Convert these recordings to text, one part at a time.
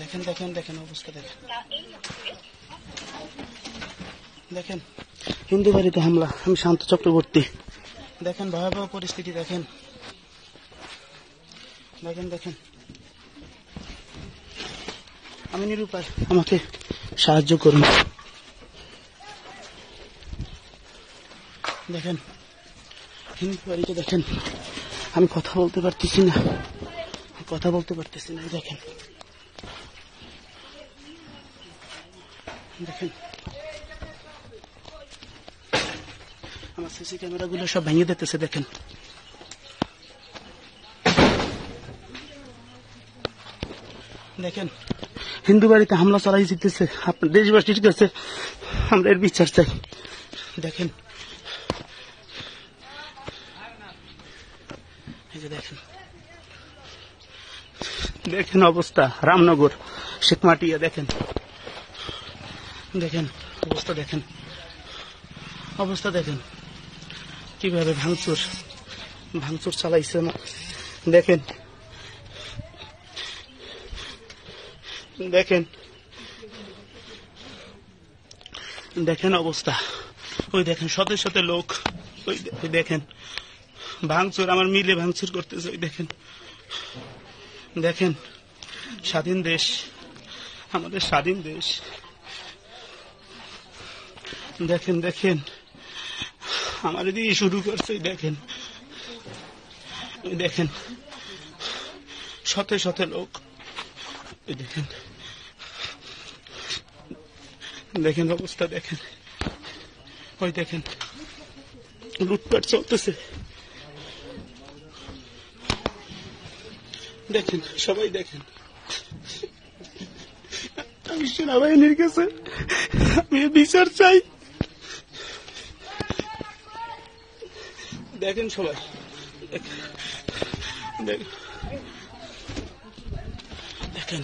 দেখেন দেখেন দেখেন অবস্থা দেখেন দেখেন হিন্দু বাড়িতে হামলা। আমি শান্ত চক্রবর্তী। দেখেন ভয়াবহ পরিস্থিতি দেখেন দেখেন দেখেন। আমি নিরুপায়, আমাকে সাহায্য করুন। দেখেন হিন্দু বাড়িতে দেখেন আমি কথা বলতে পারতেছি না, কথা বলতে পারতেছি না। দেখেন দেখেন আমার সিসি ক্যামেরাগুলো সব ভেঙে দিতেছে। দেখেন দেখেন হিন্দু বাড়িতে হামলা চালাই জিতেছে। আপনার দেশবাসীর কাছে আমরা এর বিচার চাই। দেখেন এই যে দেখেন দেখেন অবস্থা রামনগর শেখমাটিয়া। দেখেন দেখেন অবস্থা দেখেন অবস্থা দেখেন কিভাবে ভাঙচুর ভাঙচুর চালাইছে। দেখেন দেখেন দেখেন অবস্থা। ওই দেখেন শত শত লোক, ওই দেখেন ভাঙচুর আমার মিলে ভাঙচুর করতেছে। ওই দেখেন দেখেন স্বাধীন দেশ, আমাদের স্বাধীন দেশ। দেখেন দেখেন আমার দিয়ে শুরু করছে। দেখেন দেখেন শত শত লোক। দেখেন দেখেন অবস্থা দেখেন। ওই দেখেন লুটপাট চলতেছে। দেখেন সবাই দেখেন। আমি সেনাবাহিনীর কাছে আমি বিচার চাই। দেখেন সবাই দেখেন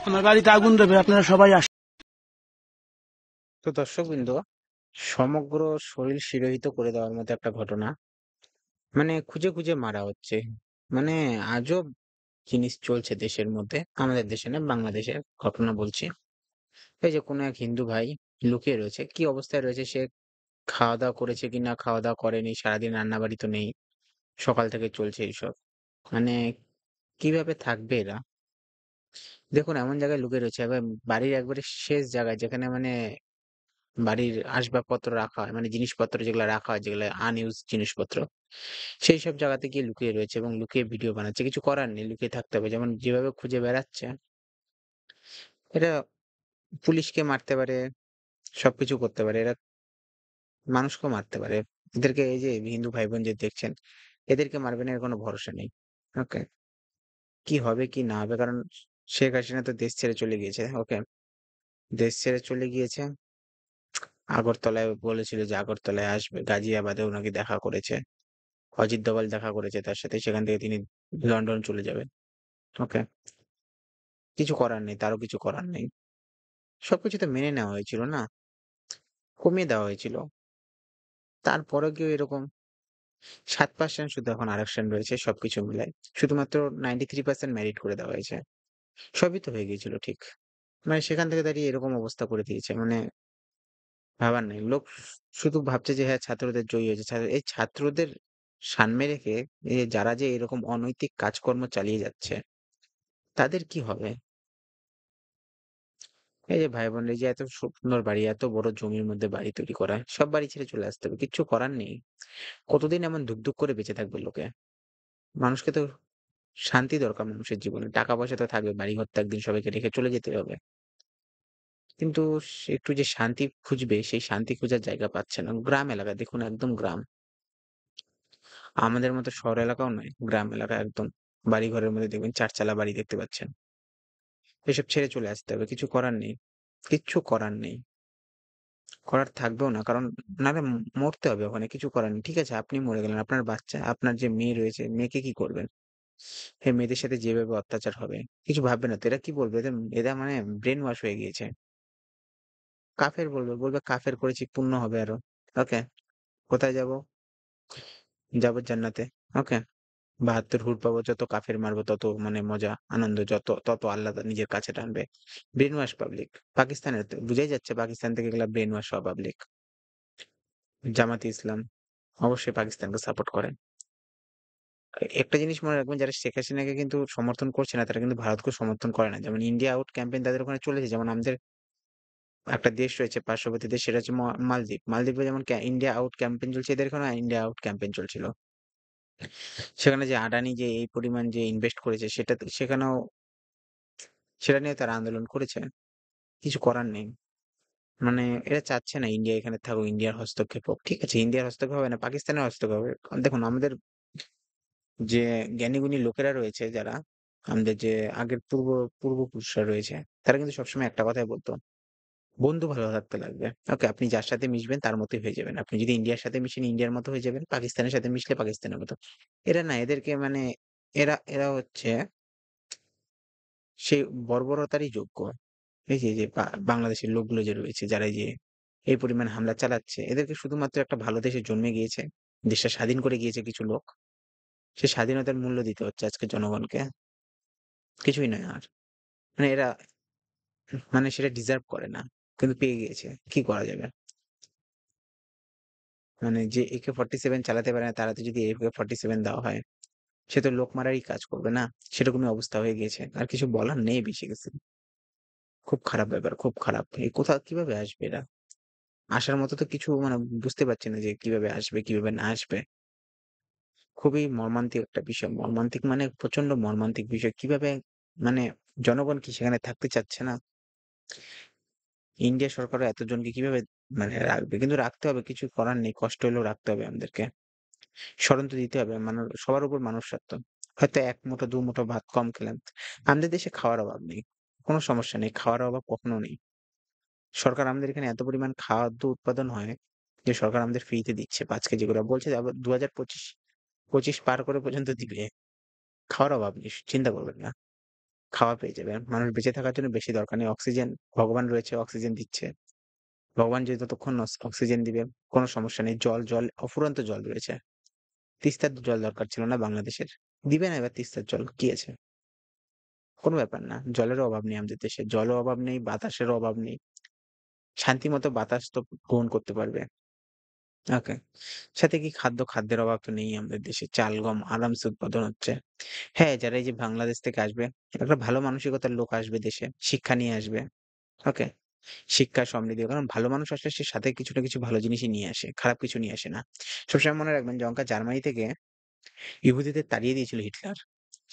আমার বাড়িতে আগুন দেবে, আপনারা সবাই আসেন। তো দর্শকবৃন্দ, সমগ্র শরীর শিরোহিত করে দেওয়ার মতো একটা ঘটনা, মানে খুঁজে খুঁজে মারা হচ্ছে। মানে আজব জিনিস চলছে দেশের মধ্যে, আমাদের দেশে না, বাংলাদেশের ঘটনা বলছি। এই যে কোনো এক হিন্দু ভাই লুকিয়ে রয়েছে, কি অবস্থায় রয়েছে, সে খাওয়া দাওয়া করেছে কিনা, খাওয়া দাওয়া করেনি, সারাদিন রান্না বাড়ি তো নেই, সকাল থেকে চলছে এইসব। মানে কিভাবে থাকবে এরা? দেখুন এমন জায়গায় লুকিয়ে রয়েছে, এবার বাড়ির একবারে শেষ জায়গায়, যেখানে মানে বাড়ির আসবাবপত্র রাখা হয়, মানে জিনিসপত্র যেগুলো রাখা হয়, যেগুলো আনইউজ জিনিসপত্র, সেই সব জায়গাতে গিয়ে লুকিয়ে রয়েছে এবং লুকিয়ে ভিডিও বানাচ্ছে। কিছু করার নেই, লুকিয়ে থাকতে হবে। যেমন যেভাবে খুঁজে বেড়াচ্ছে, এটা পুলিশকে মারতে পারে, সবকিছু করতে পারে, এরা মানুষকেও মারতে পারে। এদেরকে, এই যে হিন্দু ভাই বোন যে দেখছেন, এদেরকে মারবে না, এর কোনো ভরসা নেই। ওকে, কি হবে কি না হবে, কারণ শেখ হাসিনা তো দেশ ছেড়ে চলে গিয়েছে। ওকে, দেশ ছেড়ে চলে গিয়েছে। আগরতলায় বলেছিল যে আগরতলায় আসবে, গাজিয়াবাদেও নাকি দেখা করেছে, অজিত দোভাল দেখা করেছে তার সাথে, সেখান থেকে তিনি লন্ডন চলে যাবেন। ওকে, কিছু করার নেই, তারও কিছু করার নেই। সবকিছু তো মেনে নেওয়া হয়েছিল না, কমিয়ে দেওয়া হয়েছিল। তারপরে কেউ এরকম 7% শুধু এখন আরেকশন রয়েছে সবকিছু মিলায়, শুধুমাত্র 93% মেরিট করে দেওয়া হয়েছে। সবই তো হয়ে গিয়েছিল ঠিক, মানে সেখান থেকে দাঁড়িয়ে এরকম অবস্থা করে দিয়েছে, মানে ভাবার নেই। লোক শুধু ভাবছে যে হ্যাঁ ছাত্রদের জয়ী হয়েছে, এই ছাত্রদের সামনে রেখে এই যে যারা যে এরকম অনৈতিক কাজকর্ম চালিয়ে যাচ্ছে, তাদের কি হবে? এই যে ভাই বোন, এই যে এত সুন্দর বাড়ি, এত বড় জমির মধ্যে বাড়ি তৈরি করা, সব বাড়ি ছেড়ে চলে আসতে হবে, কিচ্ছু করার নেই। কতদিন এমন ধুক ধুক করে বেঁচে থাকবে লোকে? মানুষকে তো শান্তি দরকার, মানুষের জীবনে টাকা পয়সা তো থাকবে, বাড়ি ঘর তো একদিন সবাইকে রেখে চলে যেতে হবে, কিন্তু একটু যে শান্তি খুঁজবে, সেই শান্তি খোঁজার জায়গা পাচ্ছে না। গ্রাম এলাকা দেখুন, একদম গ্রাম, আমাদের মতো শহর এলাকাও নয়, গ্রাম এলাকা একদম। বাড়ি ঘরের মধ্যে দেখবেন 4 চালা বাড়ি দেখতে পাচ্ছেন। এসব ছেড়ে চলে আসতে হবে, কিছু করার নেই, কিচ্ছু করার নেই, করার থাকবেও না, কারণ নাহলে মরতে হবে ওখানে, কিছু করার নেই। ঠিক আছে, আপনি মরে গেলেন, আপনার বাচ্চা, আপনার যে মেয়ে রয়েছে, মেয়েকে কি করবেন? এই মেয়েদের সাথে যেভাবে অত্যাচার হবে, কিছু ভাববে না তো? এরা কি বলবে? এদের এরা মানে ব্রেন ওয়াশ হয়ে গিয়েছে। কাফের বলবে, বলবে কাফের করেছি, পুণ্য হবে আরো। ওকে, কোথায় যাব? যাব জান্নাতে। ওকে, ৭২ হুর পাবো, যত কাফের মারবো তত মানে মজা, আনন্দ যত, তত আল্লাহ নিজের কাছে টানবে। Brain wash public. পাকিস্তানের তো বুঝাই যাচ্ছে পাকিস্তান থেকে এগুলা ব্রেন ওয়াশ হওয়া পাবলিক। জামাতে ইসলাম অবশ্যই পাকিস্তানকে সাপোর্ট করে। একটা জিনিস মনে রাখবেন, যারা শেখ হাসিনাকে কিন্তু সমর্থন করছে না, তারা কিন্তু ভারতকে সমর্থন করে না। যেমন ইন্ডিয়া আউট ক্যাম্পেইন তাদের ওখানে চলেছে। যেমন আমাদের একটা দেশ রয়েছে পার্শ্ববর্তী দেশ, সেটা হচ্ছে মালদ্বীপ। মালদ্বীপে যেমন ইন্ডিয়া আউট ক্যাম্পেইন চলছে, এদের এখানে ইন্ডিয়া আউট ক্যাম্পেইন চলছিল। সেখানে যে আদানি যে এই পরিমাণ যে ইনভেস্ট করেছে, সেখানেও সেটা নিয়ে তারা আন্দোলন করেছে। কিছু করার নেই। মানে এরা চাচ্ছে না ইন্ডিয়া এখানে থাকুক, ইন্ডিয়ার হস্তক্ষেপ হোক। ঠিক আছে, ইন্ডিয়ার হস্তক্ষেপ হবে না, পাকিস্তানের হস্তক্ষেপ হবে। কারণ দেখুন, আমাদের যে জ্ঞানীগুণী লোকেরা রয়েছে, যারা আমাদের যে আগের পূর্বপুরুষরা রয়েছে, তারা কিন্তু সবসময় একটা কথাই বলতো, বন্ধু ভালো থাকতে লাগবে। ওকে, আপনি যার সাথে মিশবেন তার মতোই হয়ে যাবেন। আপনি যদি ইন্ডিয়ার সাথে মিশেন, ইন্ডিয়ার মতো হয়ে যাবেন। পাকিস্তানের সাথে মিশলে পাকিস্তানের মতো। এরা না, এদেরকে মানে এরা হচ্ছে সেই বর্বরতারই যোগ্য। এই যে বাংলাদেশের লোকগুলো যে রয়েছে, যারা এই যে এই পরিমাণ হামলা চালাচ্ছে, এদেরকে শুধুমাত্র একটা ভালো দেশে জন্মে গিয়েছে, দেশটা স্বাধীন করে গিয়েছে কিছু লোক। সে স্বাধীনতার মূল্য দিতে হচ্ছে আজকে জনগণকে। কিছুই নয় আর। মানে এরা মানে সেটা ডিজার্ভ করে না, কিন্তু পেয়ে গিয়েছে। কি করা যাবে? মানে যে AK-47 চালাতে পারে না, তারাতে যদি AK-47 দেওয়া হয়, সে তো লোক মারারই কাজ করবে না? সেরকমই অবস্থা হয়ে গিয়েছে। আর কিছু বলার নেই বেশি কিছু। খুব খারাপ ব্যাপার, খুব খারাপ। এই কোথা কিভাবে আসবে এরা? আসার মতো তো কিছু মানে বুঝতে পারছি না যে কিভাবে আসবে, কিভাবে না আসবে। খুবই মর্মান্তিক একটা বিষয়। মর্মান্তিক মানে প্রচন্ড মর্মান্তিক বিষয়। কিভাবে মানে জনগণ কি সেখানে থাকতে চাচ্ছে না? ইন্ডিয়া সরকারও এতজনকে কিভাবে মানে রাখবে? কিন্তু রাখতে হবে, কিছু করার নেই। কষ্ট হলেও রাখতে হবে আমাদেরকে। স্মরণ তো দিতে হবে। সবার উপর মানুষ স্বার্থ। হয়তো ১ মুঠো ২ মুঠো ভাত কম খেলাম। আমাদের দেশে খাওয়ার অভাব নেই। কোন সমস্যা নেই। খাওয়ার অভাব কখনো নেই। সরকার আমাদের এখানে এত পরিমাণ খাদ্য উৎপাদন হয় যে সরকার আমাদের ফ্রিতে দিচ্ছে ৫ কেজি করে। বলছে যে আবার ২০২৫ পার করে পর্যন্ত দিবে। খাওয়ার অভাব নেই। চিন্তা করবেন না। খাওয়া পেয়ে যাবেন। মানুষ বেঁচে থাকার জন্য বেশি দরকার নেই। অক্সিজেন ভগবান রয়েছে, অক্সিজেন দিচ্ছে। ভগবান যে যতক্ষণ অক্সিজেন দিবে, কোন সমস্যা নেই। জল অফুরন্ত জল রয়েছে। তিস্তার জল দরকার ছিল না বাংলাদেশের। দিবে না এবার তিস্তার জল। কি আছে? কোন ব্যাপার না। জলেরও অভাব নেই আমাদের দেশে। জলেরও অভাব নেই, বাতাসেরও অভাব নেই। শান্তিমতো বাতাস তো গ্রহণ করতে পারবে। ওকে। সাথে কি খাদ্যের অভাব তো নেই আমাদের দেশে। চাল, গম আরামসে উৎপাদন হচ্ছে। হ্যাঁ, যারা এই যে বাংলাদেশ থেকে আসবে, একটা ভালো মানসিকতার লোক আসবে দেশে। শিক্ষা নিয়ে আসবে। ওকে। শিক্ষা সমৃদ্ধি, কারণ ভালো মানুষ আসলে সে সাথে কিছু না কিছু ভালো জিনিসই নিয়ে আসে। খারাপ কিছু নিয়ে আসে না। সবসময় মনে রাখবেন, জার্মানি থেকে ইহুদিদের তাড়িয়ে দিয়েছিল হিটলার।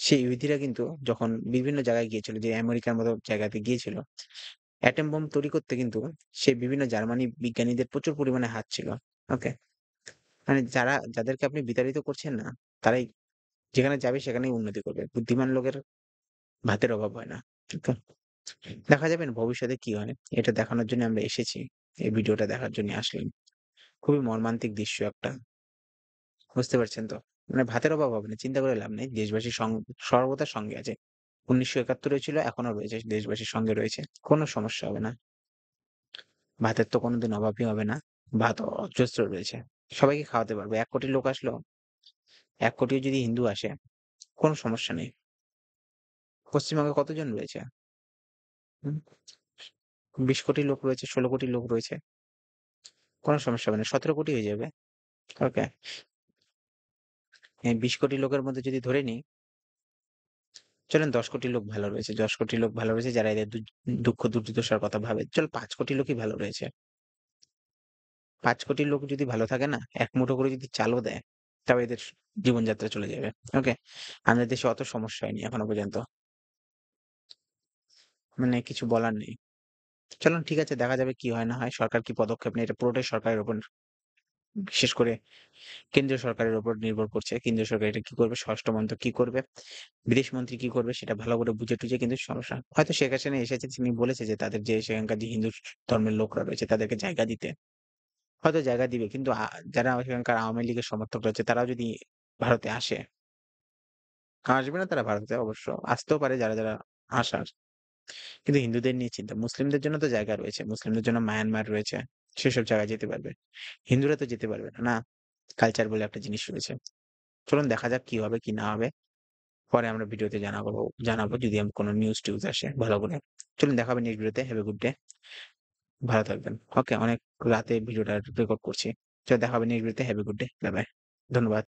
সেই ইহুদিরা কিন্তু যখন বিভিন্ন জায়গায় গিয়েছিল, যে আমেরিকার মতো জায়গাতে গিয়েছিল, অ্যাটম বোম তৈরি করতে কিন্তু সেই বিভিন্ন জার্মানি বিজ্ঞানীদের প্রচুর পরিমাণে হাত ছিল। ওকে? মানে যাদেরকে আপনি বিতাড়িত করছেন না, তারাই যেখানে যাবে সেখানেই উন্নতি করবে। বুদ্ধিমান লোকের ভাতের অভাব হয় না। ঠিক আছে? দেখা যাবে না ভবিষ্যতে কি হয়। এটা দেখানোর জন্য আমরা এসেছি। এই ভিডিওটা দেখার জন্য আসলাম। খুবই মর্মান্তিক দৃশ্য একটা। বুঝতে পারছেন তো? মানে ভাতের অভাব হবে না। চিন্তা করে লাভ নেই। দেশবাসী সর্বদা সঙ্গে আছে। ১৯৭১ ছিল, এখনো রয়েছে। দেশবাসীর সঙ্গে রয়েছে। কোন সমস্যা হবে না। ভাতের তো কোনোদিন অভাবই হবে না। ভাত অজস্র রয়েছে। সবাইকে খাওয়াতে পারবে। ১ কোটি লোক আসলো, ১ কোটিও যদি হিন্দু আসে, কোন সমস্যা নেই। পশ্চিমবঙ্গে কতজন রয়েছে? হুম? ২০ কোটি লোক রয়েছে, ১৬ কোটি লোক রয়েছে। কোন সমস্যা হবে না। ১৭ কোটি হয়ে যাবে। ওকে? এই ২০ কোটি লোকের মধ্যে যদি ধরে নিই, চলেন ১০ কোটি লোক ভালো রয়েছে। ১০ কোটি লোক ভালো রয়েছে, যারা এদের দুঃখ দুর্দশার কথা ভাবে। চল ৫ কোটি লোকই ভালো রয়েছে। ৫ কোটি লোক যদি ভালো থাকে না, ১ মুঠো করে যদি চালও দেয়, তাও এদের জীবনযাত্রা চলে যাবে। ওকে? আমাদের দেশে অত সমস্যা হয়নি এখনো পর্যন্ত। মানে কিছু বলার নেই। চলুন, ঠিক আছে, দেখা যাবে কি হয় না হয়। সরকার কি পদক্ষেপ নেয়, এটা পুরোটাই সরকারের উপর, বিশেষ করে কেন্দ্রীয় সরকারের উপর নির্ভর করছে। কেন্দ্রীয় সরকার এটা কি করবে, স্বরাষ্ট্র মন্ত্রক কি করবে, বিদেশ মন্ত্রী কি করবে, সেটা ভালো করে বুঝে টুঝে কিন্তু সমস্যা। হয়তো শেখ হাসিনা এসেছে, তিনি বলেছে যে তাদের যে সেখানকার যে হিন্দু ধর্মের লোকরা রয়েছে তাদেরকে জায়গা দিতে। হয়তো জায়গা দিবে, কিন্তু যারা সেখানকার আওয়ামী লীগের সমর্থক রয়েছে, তারাও যদি ভারতে আসে, আসবে না তারা ভারতে, অবশ্য আসতেও পারে যারা আসার। কিন্তু হিন্দুদের নিয়ে চিন্তা। মুসলিমদের জন্য তো জায়গা রয়েছে। মুসলিমদের জন্য মায়ানমার রয়েছে। সেসব জায়গায় যেতে পারবে। হিন্দুরা তো যেতে পারবে না। না, কালচার বলে একটা জিনিস রয়েছে। চলুন দেখা যাক কি হবে কি না হবে। পরে আমরা ভিডিওতে জানাবো যদি কোনো নিউজ-টিউজ আসে ভালো করে। চলুন দেখা হবে নেক্সট ভিডিওতে। Have a good day. ভালো থাকবেন। ওকে, অনেক রাতে ভিডিওটা রেকর্ড করছি। দেখা হবে নেক্সট ভিডিওতে। Have a good day. Bye bye. ধন্যবাদ।